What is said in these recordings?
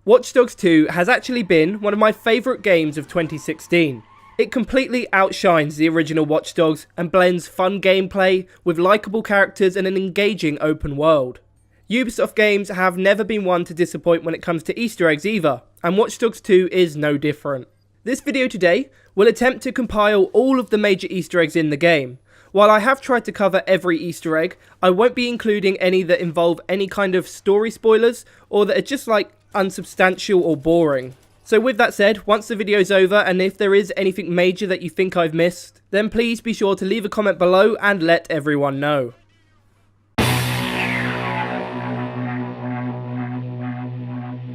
Watch Dogs 2 has actually been one of my favourite games of 2016. It completely outshines the original Watch Dogs and blends fun gameplay with likeable characters and an engaging open world. Ubisoft games have never been one to disappoint when it comes to Easter eggs either, and Watch Dogs 2 is no different. This video today will attempt to compile all of the major Easter eggs in the game. While I have tried to cover every Easter egg, I won't be including any that involve any kind of story spoilers or that are just like unsubstantial or boring. So with that said, once the video's over and if there is anything major that you think I've missed, then please be sure to leave a comment below and let everyone know.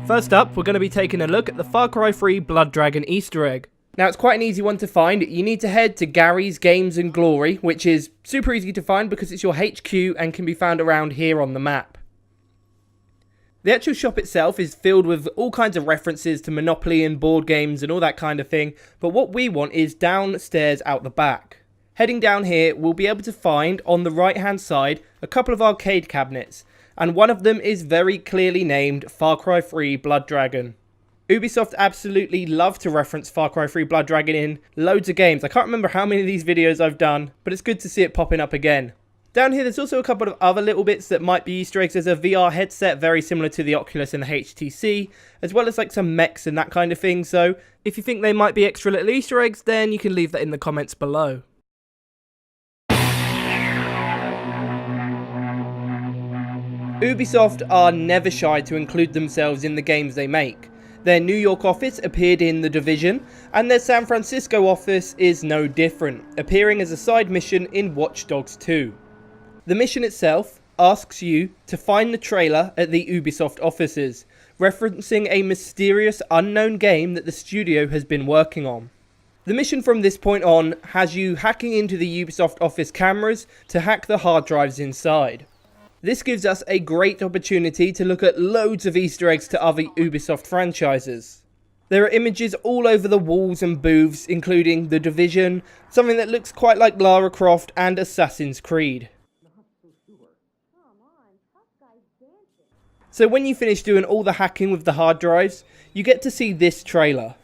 First up, we're going to be taking a look at the Far Cry 3 Blood Dragon Easter egg. Now it's quite an easy one to find. You need to head to Garry's Games and Glory, which is super easy to find because it's your HQ and can be found around here on the map. The actual shop itself is filled with all kinds of references to Monopoly and board games and all that kind of thing, but what we want is downstairs out the back. Heading down here, we'll be able to find on the right hand side a couple of arcade cabinets, and one of them is very clearly named Far Cry 3 Blood Dragon. Ubisoft absolutely love to reference Far Cry 3 Blood Dragon in loads of games. I can't remember how many of these videos I've done, but it's good to see it popping up again. Down here there's also a couple of other little bits that might be Easter eggs. There's a VR headset very similar to the Oculus and the HTC, as well as like some mechs and that kind of thing, so if you think they might be extra little Easter eggs, then you can leave that in the comments below. Ubisoft are never shy to include themselves in the games they make. Their New York office appeared in The Division, and their San Francisco office is no different, appearing as a side mission in Watch Dogs 2. The mission itself asks you to find the trailer at the Ubisoft offices, referencing a mysterious unknown game that the studio has been working on. The mission from this point on has you hacking into the Ubisoft office cameras to hack the hard drives inside. This gives us a great opportunity to look at loads of Easter eggs to other Ubisoft franchises. There are images all over the walls and booths, including The Division, something that looks quite like Lara Croft, and Assassin's Creed. So when you finish doing all the hacking with the hard drives, you get to see this trailer.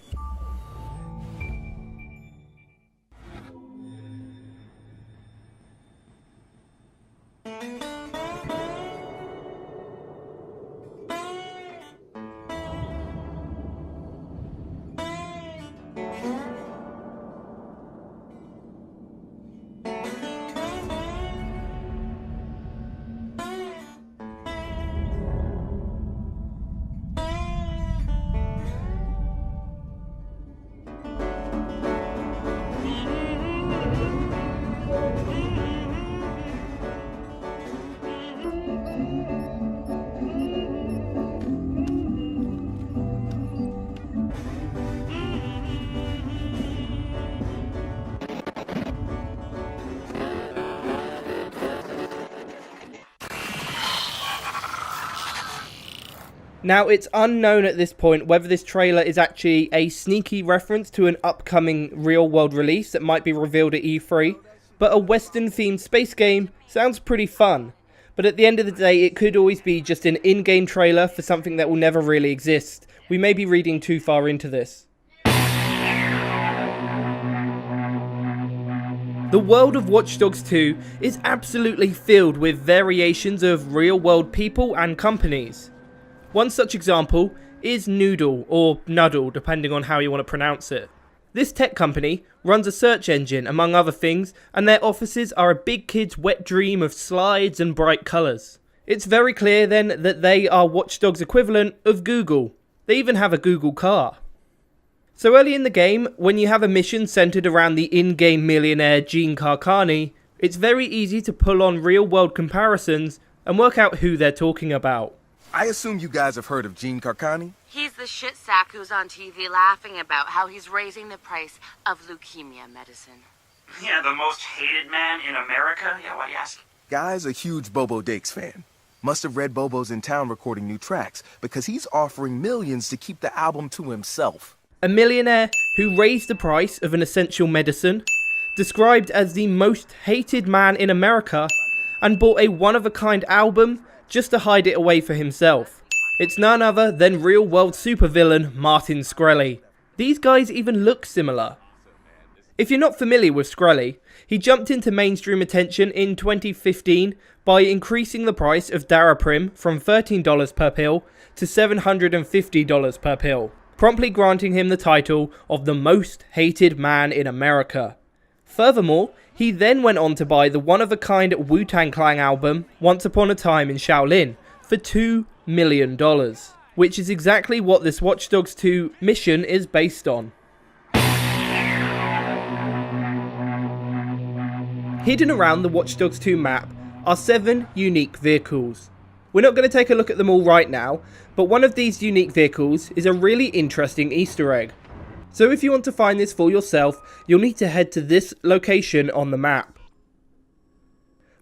Now, it's unknown at this point whether this trailer is actually a sneaky reference to an upcoming real-world release that might be revealed at E3, but a Western-themed space game sounds pretty fun. But at the end of the day, it could always be just an in-game trailer for something that will never really exist. We may be reading too far into this. The world of Watch Dogs 2 is absolutely filled with variations of real-world people and companies. One such example is Noodle, or Nuddle, depending on how you want to pronounce it. This tech company runs a search engine, among other things, and their offices are a big kid's wet dream of slides and bright colours. It's very clear then that they are Watch Dogs' equivalent of Google. They even have a Google car. So early in the game, when you have a mission centred around the in-game millionaire Gene Carcani, it's very easy to pull on real-world comparisons and work out who they're talking about. I assume you guys have heard of Gene Carcani? He's the shit sack who's on TV laughing about how he's raising the price of leukemia medicine. Yeah, the most hated man in America? Yeah, why do you ask? Guy's a huge Bobo Dakes fan. Must have read Bobo's in town recording new tracks, because he's offering millions to keep the album to himself. A millionaire who raised the price of an essential medicine, described as the most hated man in America, and bought a one-of-a-kind album just to hide it away for himself. It's none other than real-world supervillain Martin Shkreli. These guys even look similar. If you're not familiar with Shkreli, he jumped into mainstream attention in 2015 by increasing the price of Daraprim from $13 per pill to $750 per pill, promptly granting him the title of the most hated man in America. Furthermore, he then went on to buy the one-of-a-kind Wu-Tang Clan album Once Upon a Time in Shaolin for $2 million, which is exactly what this Watch Dogs 2 mission is based on. Hidden around the Watch Dogs 2 map are 7 unique vehicles. We're not going to take a look at them all right now, but one of these unique vehicles is a really interesting Easter egg. So if you want to find this for yourself, you'll need to head to this location on the map.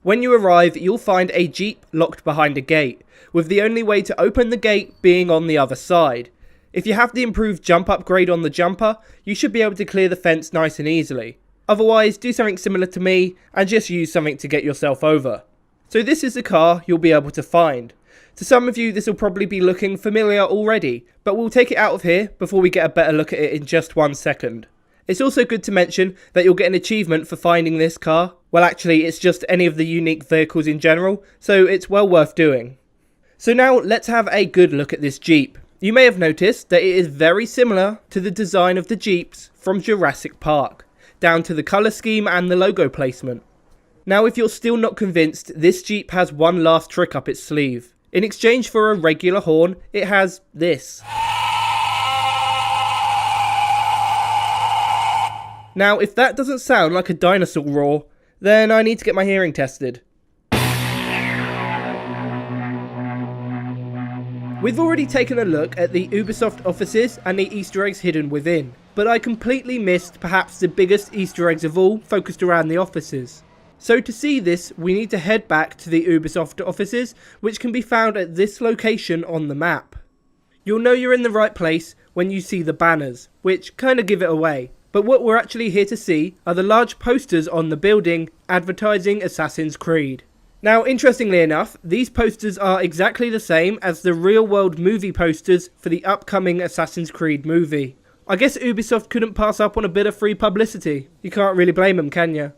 When you arrive, you'll find a Jeep locked behind a gate, with the only way to open the gate being on the other side. If you have the improved jump upgrade on the jumper, you should be able to clear the fence nice and easily. Otherwise, do something similar to me and just use something to get yourself over. So this is the car you'll be able to find. To some of you this will probably be looking familiar already, but we'll take it out of here before we get a better look at it in just 1 second. It's also good to mention that you'll get an achievement for finding this car. Well, actually it's just any of the unique vehicles in general, so it's well worth doing. So now let's have a good look at this Jeep. You may have noticed that it is very similar to the design of the Jeeps from Jurassic Park, down to the colour scheme and the logo placement. Now if you're still not convinced, this Jeep has one last trick up its sleeve. In exchange for a regular horn, it has this. Now if that doesn't sound like a dinosaur roar, then I need to get my hearing tested. We've already taken a look at the Ubisoft offices and the Easter eggs hidden within, but I completely missed perhaps the biggest Easter eggs of all focused around the offices. So to see this, we need to head back to the Ubisoft offices, which can be found at this location on the map. You'll know you're in the right place when you see the banners, which kind of give it away. But what we're actually here to see are the large posters on the building advertising Assassin's Creed. Now, interestingly enough, these posters are exactly the same as the real-world movie posters for the upcoming Assassin's Creed movie. I guess Ubisoft couldn't pass up on a bit of free publicity. You can't really blame them, can you?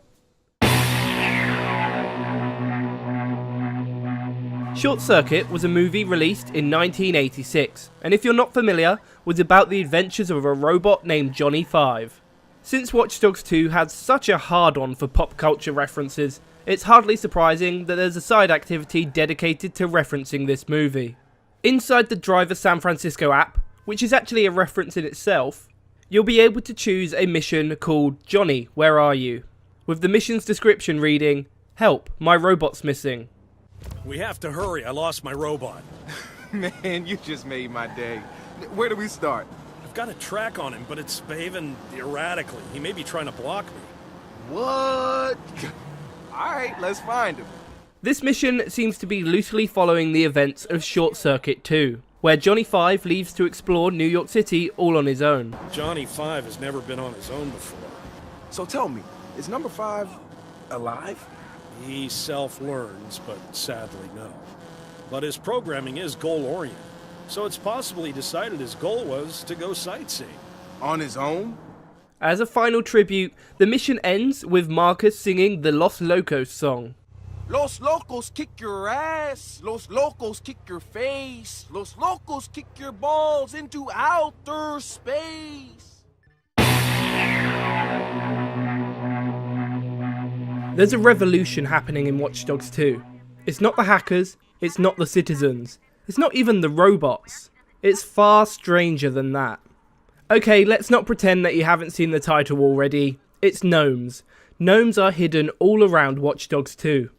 Short Circuit was a movie released in 1986, and if you're not familiar, was about the adventures of a robot named Johnny Five. Since Watch Dogs 2 had such a hard-on for pop culture references, it's hardly surprising that there's a side activity dedicated to referencing this movie. Inside the Driver San Francisco app, which is actually a reference in itself, you'll be able to choose a mission called Johnny, Where Are You? With the mission's description reading, Help, my robot's missing. We have to hurry, I lost my robot. Man, you just made my day. Where do we start? I've got a track on him, but it's behaving erratically. He may be trying to block me. What? Alright, let's find him. This mission seems to be loosely following the events of Short Circuit 2, where Johnny Five leaves to explore New York City all on his own. Johnny Five has never been on his own before. So tell me, is number 5 alive? He self-learns, but sadly no. But his programming is goal-oriented, so it's possible he decided his goal was to go sightseeing. On his own? As a final tribute, the mission ends with Marcus singing the Los Locos song. Los locos kick your ass. Los locos kick your face. Los locos kick your balls into outer space. There's a revolution happening in Watch Dogs 2. It's not the hackers, it's not the citizens, it's not even the robots. It's far stranger than that. Okay, let's not pretend that you haven't seen the title already. It's gnomes. Gnomes are hidden all around Watch Dogs 2.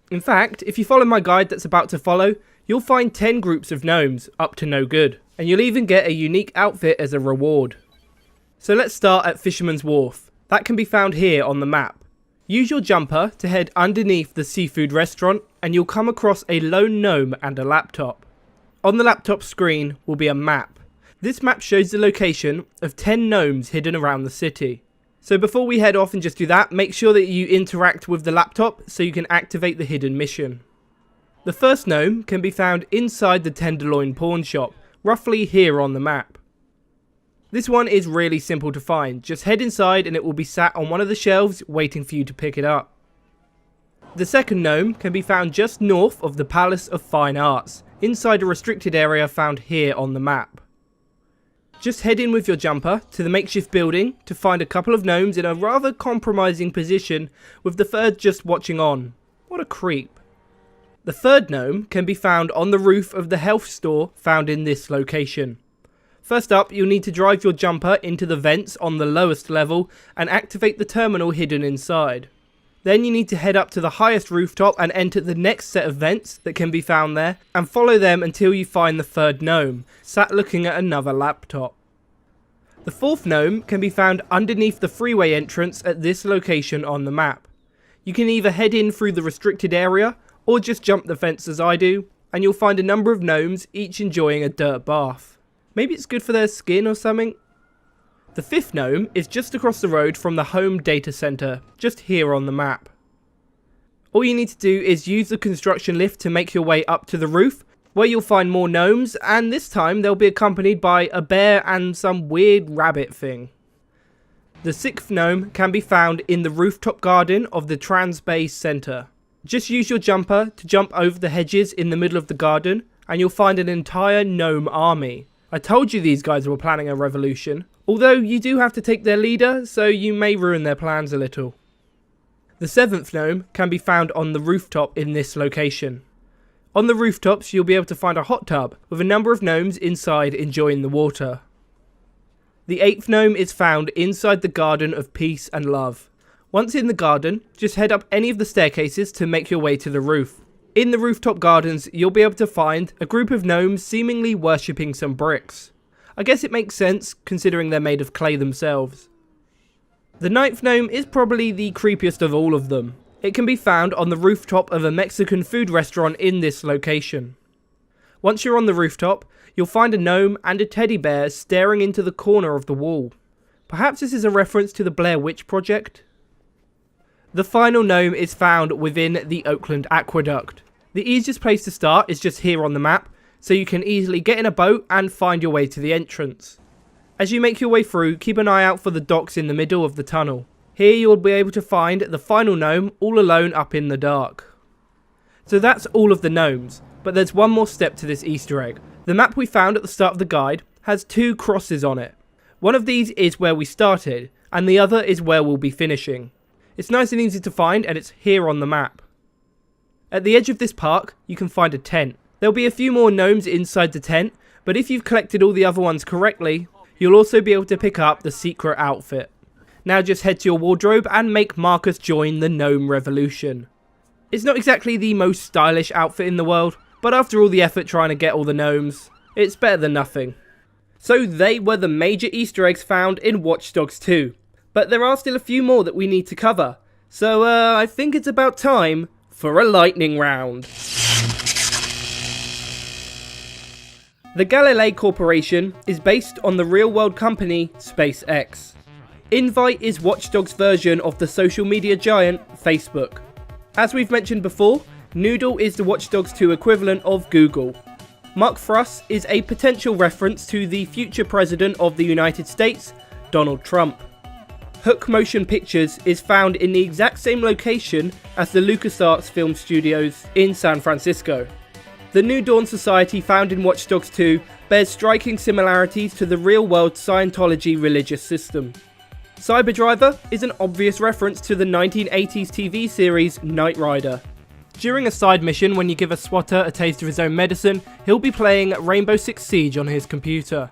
In fact, if you follow my guide that's about to follow, you'll find 10 groups of gnomes up to no good, and you'll even get a unique outfit as a reward. So let's start at Fisherman's Wharf. That can be found here on the map. Use your jumper to head underneath the seafood restaurant and you'll come across a lone gnome and a laptop. On the laptop screen will be a map. This map shows the location of 10 gnomes hidden around the city. So before we head off and just do that, make sure that you interact with the laptop so you can activate the hidden mission. The first gnome can be found inside the Tenderloin pawn shop, roughly here on the map. This one is really simple to find, just head inside and it will be sat on one of the shelves waiting for you to pick it up. The second gnome can be found just north of the Palace of Fine Arts, inside a restricted area found here on the map. Just head in with your jumper to the makeshift building to find a couple of gnomes in a rather compromising position, with the third just watching on. What a creep. The third gnome can be found on the roof of the health store found in this location. First up, you'll need to drive your jumper into the vents on the lowest level and activate the terminal hidden inside. Then you need to head up to the highest rooftop and enter the next set of vents that can be found there, and follow them until you find the third gnome, sat looking at another laptop. The fourth gnome can be found underneath the freeway entrance at this location on the map. You can either head in through the restricted area, or just jump the fence as I do, and you'll find a number of gnomes each enjoying a dirt bath. Maybe it's good for their skin or something? The fifth gnome is just across the road from the home data center, just here on the map. All you need to do is use the construction lift to make your way up to the roof, where you'll find more gnomes, and this time they'll be accompanied by a bear and some weird rabbit thing. The sixth gnome can be found in the rooftop garden of the Transbay Center. Just use your jumper to jump over the hedges in the middle of the garden, and you'll find an entire gnome army. I told you these guys were planning a revolution, although you do have to take their leader, so you may ruin their plans a little. The seventh gnome can be found on the rooftop in this location. On the rooftops you'll be able to find a hot tub with a number of gnomes inside enjoying the water. The eighth gnome is found inside the Garden of Peace and Love. Once in the garden, just head up any of the staircases to make your way to the roof. In the rooftop gardens, you'll be able to find a group of gnomes seemingly worshipping some bricks. I guess it makes sense, considering they're made of clay themselves. The ninth gnome is probably the creepiest of all of them. It can be found on the rooftop of a Mexican food restaurant in this location. Once you're on the rooftop, you'll find a gnome and a teddy bear staring into the corner of the wall. Perhaps this is a reference to the Blair Witch Project? The final gnome is found within the Oakland Aqueduct. The easiest place to start is just here on the map, so you can easily get in a boat and find your way to the entrance. As you make your way through, keep an eye out for the docks in the middle of the tunnel. Here you'll be able to find the final gnome all alone up in the dark. So that's all of the gnomes, but there's one more step to this Easter egg. The map we found at the start of the guide has two crosses on it. One of these is where we started, and the other is where we'll be finishing. It's nice and easy to find, and it's here on the map. At the edge of this park, you can find a tent. There'll be a few more gnomes inside the tent, but if you've collected all the other ones correctly, you'll also be able to pick up the secret outfit. Now just head to your wardrobe and make Marcus join the gnome revolution. It's not exactly the most stylish outfit in the world, but after all the effort trying to get all the gnomes, it's better than nothing. So they were the major Easter eggs found in Watch Dogs 2. But there are still a few more that we need to cover. So I think it's about time for a lightning round. The Galilei Corporation is based on the real-world company SpaceX. Invite is Watch Dogs' version of the social media giant Facebook. As we've mentioned before, Noodle is the Watch Dogs 2 equivalent of Google. Mark Frost is a potential reference to the future president of the United States, Donald Trump. Hook Motion Pictures is found in the exact same location as the LucasArts film studios in San Francisco. The New Dawn Society found in Watch Dogs 2 bears striking similarities to the real-world Scientology religious system. Cyberdriver is an obvious reference to the 1980s TV series Knight Rider. During a side mission when you give a swatter a taste of his own medicine, he'll be playing Rainbow Six Siege on his computer.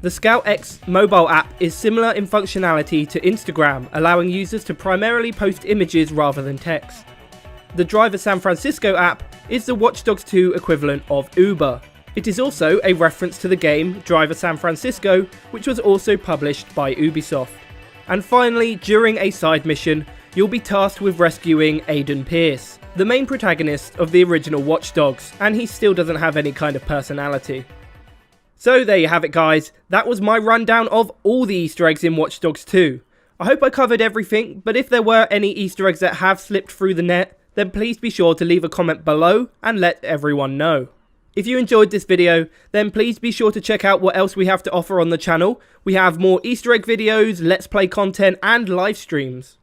The Scout X mobile app is similar in functionality to Instagram, allowing users to primarily post images rather than text. The Driver San Francisco app is the Watch Dogs 2 equivalent of Uber. It is also a reference to the game Driver San Francisco, which was also published by Ubisoft. And finally, during a side mission, you'll be tasked with rescuing Aiden Pierce, the main protagonist of the original Watch Dogs, and he still doesn't have any kind of personality. So there you have it guys, that was my rundown of all the Easter eggs in Watch Dogs 2. I hope I covered everything, but if there were any Easter eggs that have slipped through the net, then please be sure to leave a comment below and let everyone know. If you enjoyed this video, then please be sure to check out what else we have to offer on the channel. We have more Easter egg videos, let's play content and live streams.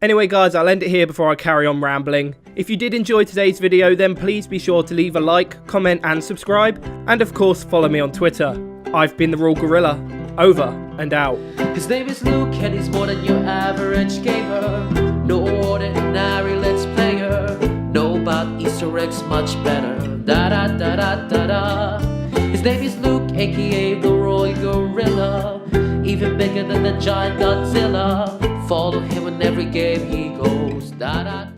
Anyway guys, I'll end it here before I carry on rambling. If you did enjoy today's video, then please be sure to leave a like, comment and subscribe, and of course follow me on Twitter. I've been the Raw Gorilla. Over and out. His name is Luke and he's more than your average gamer. No ordinary let's player. Know about Easter eggs much better. Da da da da da da. His name is Luke, aka the Roy Gorilla. Even bigger than the giant Godzilla. Follow him in every game he goes. Da da da.